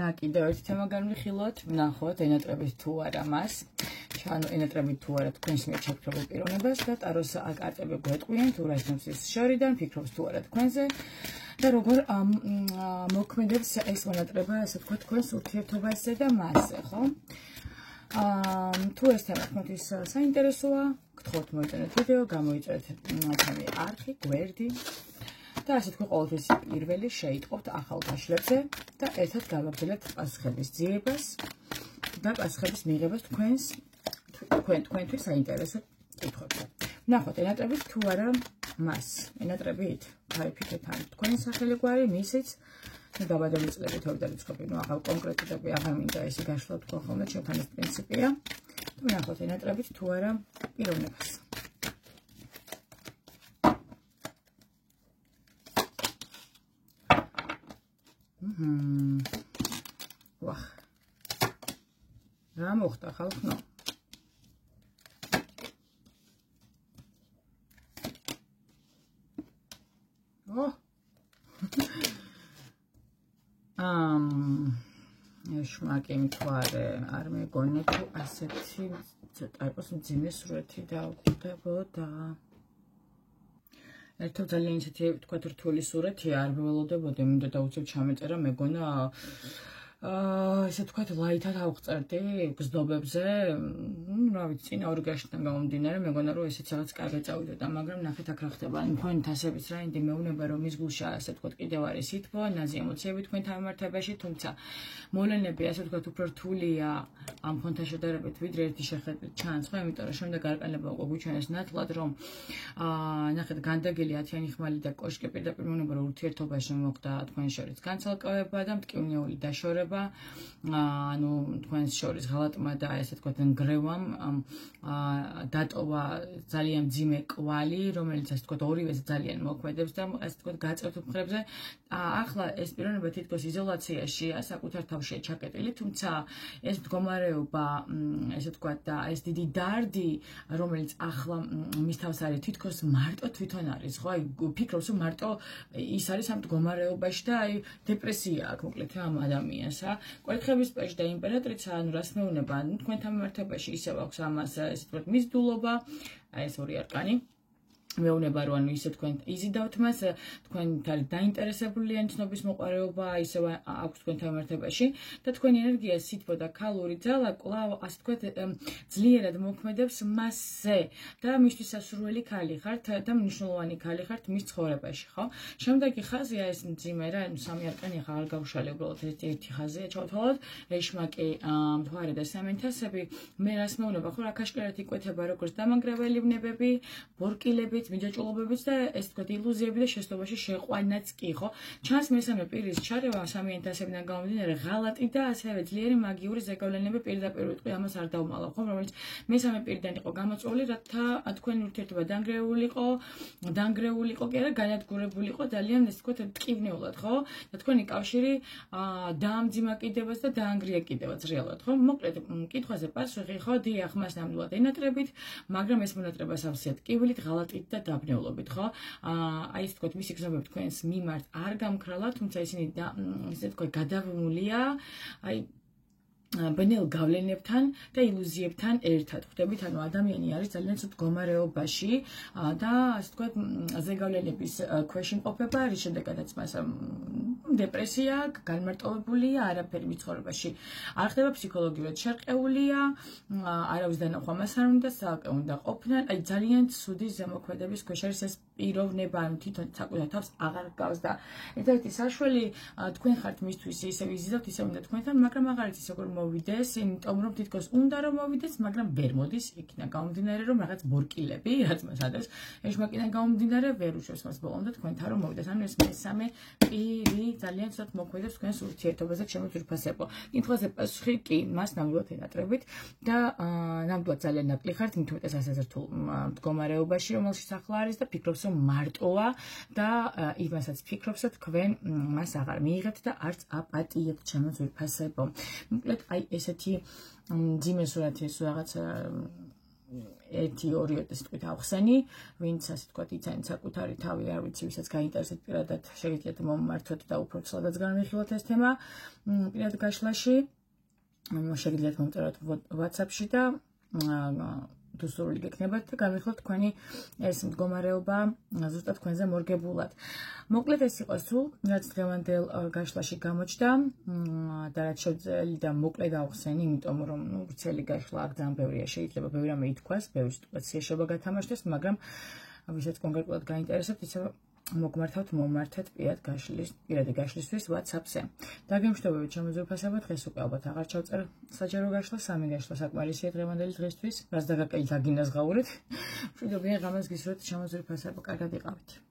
და კიდევ ერთი თემა განვიხილოთ, ვნახოთ ენატრებით თუ არა მას. ანუ ენატრებით თუ არა თქვენს მიერ ჩაფიქრებულ პიროვნებას და ტაროს კარტები გვეტყვიან თუ რა ისნობს ის შორიდან, ფიქრობს თუ არა თქვენზე და როგორ მოქმედებს ეს ენატრება, ასე ვთქვათ, თქვენს ურთიერთობაზე და მასზე, ხო? თუ ეს თემა თქვენთვის საინტერესოა, გთხოვთ მოიწონეთ ვიდეო, გამოიწერეთ ჩემი არხი, გვერდი და ასე თქვენ ყოველთვის პირველი შეიტყობთ ახალ დაშლებზე და ერთად გავაგრძელებთ პასუხების ძიებას და პასუხების მიღებას თქვენთვის საინტერესო კითხვებზე. ვნახოთ ენატრებით თუ არა მას. ენატრებით ფიქრეთ ან თქვენი სახელი გვარი, მისიც დაბადების წლები, თორე რიცხვები, ახალ კონკრეტები აღარ მინდა ესე გაშლა თქვა ხოლმე, ჩემთან ეს პრინციპია. ვნახოთ ენატრებით თუ არა პიროვნებას. ვახ. რა მოხდა ხალხო? შმაკი მთვარე არ მეგონი თუ ასეთი ცოტა იყოს მძიმე სურათი დავუკვდებოდა. ერთად ძალიან ისეთი თქვათ რთული სურათია, არ ველოდებოდი, მინდა დავუცებ ჩამეწერა, მეგონა ესე თქვათ ლაითად ავღწერდი გზნობებზე, რა ვიცი, წინა ორგაშიდან გამომდინარე, მეგონა რომ ესეც რაღაც კარგად წავიდოდა, მაგრამ ნახეთ აქ რა ხდება. თქვენი თასების რაინდი მეუბნება რომ ის გულშა ასე თქვათ კიდევ არის სითბო, ნაზი ემოციები თქვენთან მიმართებაში, თუმცა მოვლენები ასე თქვათ უფრო რთულია ამ ფონთან შედარებით, ვიდრე ერთი შეხედვით ჩანს, ხო, იმიტომ რომ შემდეგ გარყანება უკვე გვიჩვენეს ნათლად, რომ ნახეთ განდაგილი 10-იანი ხმალი და კოშკი პირდაპირ მეუბნება რომ ურთიერთობაში მოხდა თქვენ შორის განცალკევება და მტკივნეული დაშორება. ანუ თქვენს შორის ღალატმა და ესე თქვათ ნგრევამ დატოვა ძალიან მძიმე კვალი, რომელიც ასე თქვათ ორივეს ძალიან მოქმედებს და ასე თქვათ გაწევთ მხრებზე. ახლა ეს პიროვნება თითქოს იზოლაციაშია, საკუთარ თავშია ჩაკეტილი, თუმცა ეს მდგომარეობა, ესე თქვათ და ეს დიდი დარდი, რომელიც ახლა მის თავს არის, თითქოს მარტო თვითონ არის, ხო? აი ფიქრობს რომ მარტო ის არის ამ მდგომარეობაში და აი დეპრესია აქვს მოკლედ ამ ადამიანს. კვერთხების პეშ და იმპერატრიცა, ანუ რას მეუბნება, ანუ თქვენთან მიმართებაში ისევ აქვს ამას ესე თქვათ მისდულობა, აი ეს ორი არკანი. მეუბნება რომ ანუ ისე თქვენ იზიდავთ მას, თქვენ არის დაინტერესებული ან ცნობის მოყარეობა, ისევ აქვს თქვენთან მიმართებაში და თქვენი ენერგია, სითბო და ქალური ძალა კვლავ ასე თქვათ ძლიერად მოქმედებს მასზე და მისთვის სასურველი ქალი ხართ და მნიშვნელოვანი ქალი ხართ მის ცხოვრებაში, ხო? შემდეგი ხაზია ეს მძიმე რა, სამი არკანი ახლა არ გავშალე, უბრალოდ ერთი ხაზია ჩავთვალოთ, რეშმაკი, მთვარე და სამენთასები. მე რას მეუბნება, ხო, რა ქაშკერად იკვეთება როგორც დამანგრეველი ვნებები, ბორკილები მიჯაჭულობებიც და ეს თქვათ ილუზიები და შეცდომაში შეყვანაც კი, ხო? ჩანს მესამე პირის ჩარევა სამიანთასებიდან გამომდინარე ღალატი და ასევე ძლიერი მაგიური ზეგავლენები პირდაპირ ვიტყვი, ამას არ დავმალავ, ხო? რომელიც მესამე პირიდან იყო გამოწვეული, რათა თქვენი ურთიერთობა დანგრეულიყო კი არა, განადგურებული იყო ძალიან ეს თქვათ მტკივნეულად, ხო? და თქვენი კავშირი დაამძიმაკიდებაც და დაანგრიაკიდებაც რეალურად, ხო? მოკლედ კითხვაზე პასუხი, ხო, დიახ, მას ნამდვილად ენატრებით, მაგრამ ეს მონატრება სავსეა ტკივილით, ღალატით და დაბნეულობით, ხო? აი ეს თქვათ მისი გზნობები თქვენს მიმართ არ გამქრალა, თუმცა ისინი ესე თქვათ გადავნულია, აი ბნელ გავლენებთან და ილუზიებთან ერთად. ხვდებით, ანუ ადამიანი არის ძალიან ცუდ მდგომარეობაში და ასე თქვათ ზეგავლენების ქვეშ იმყოფება, რის შემდეგაც მას დეპრესია, განმარტოვებულია, არაფერი მის ცხოვრებაში არ ხდება, ფსიქოლოგიურად შერყეულია, არავის დანახვა მას არ უნდა, საალკე უნდა ყოფნან, აი ძალიან ცუდი ზემოქმედების ქვეშ არის ეს პიროვნება, ანუ თვითონ საკუთარ თავს აღარ გავს და ერთ-ერთი საშველი თქვენ ხართ მისთვის, ისევ იზიდავთ, ისევ უნდა თქვენთან, მაგრამ აღარ იცის როგორ მოვიდეს, იმიტომ რომ თითქოს უნდა რომ მოვიდეს, მაგრამ ვერ მოდის, იქიდან გამომდინარე რომ რაღაც ბორკილები, რაც მას ადევს, ეშმაკიდან გამომდინარე ვერ უშვებს მას ბოლომდე თქვენთან რომ მოვიდეს. ანუ ეს მესამე პირი ძალიან ცუდ მოქმედებს თქვენს ურთიერთობაზე, შემოძვირფასებო. კითხვაზე პასუხი კი, მას ნამდვილად ენატრებით და ნამდვილად ძალიან ნაკლი ხართ, მით უმეტეს ასე რთულ მდგომარეობაში, რომელშიც ახლა არის და ფიქრობს რომ მარტოა და იმასაც ფიქრობს რომ თქვენ მას აღარ მიიღებთ და არც აპატიებთ, შემოძვირფასებო. მოკლედ აი ესეთი მძიმე სურათი, ეს რაღაც 1-2 სიტყვით ავხსენი, ვინც ასე თქვა იცანით საკუთარი თავი არ ვიცი, ვისაც გაინტერესებთ პირადად შეგიძლიათ მომმართოთ და უფრო ცალადაც განვიხილოთ ეს თემა პირად გაშლაში. შეგიძლიათ მომწეროთ WhatsApp-ში და თუ სურვილი გექნებათ და განვიხილოთ თქვენი ეს მდგომარეობა ზუსტად თქვენზე მორგებულად. მოკლედ ეს იყო სულ, რაც დღევანდელ გაშლაში გამოჩნდა და რაც შეძლი და მოკლედ ავხსენი, იმიტომ რომ ვრცელი გაშლა აქ ძალიან ბევრია, შეიძლება ბევრი რამე ითქვას, ბევრი სიტუაცია შეიძლება გათამაშდეს, მაგრამ ვისაც კონკრეტულად გაინტერესებთ, ისე მოგმართავთ, მომმართეთ პირადი გაშლისთვის WhatsApp-ზე. დაგემშვიდობებით შემოძვირფასება, დღეს უკვე ალბათ აღარ ჩავწერ საჯარო გაშლა, 3 გაშლა საკმარისია დღევანდელი დღისთვის, რაც დაგინაზღაურეთ. მშვიდობიან ღამეს გისურვებთ შემოძვირფასება, კარგად იყავით.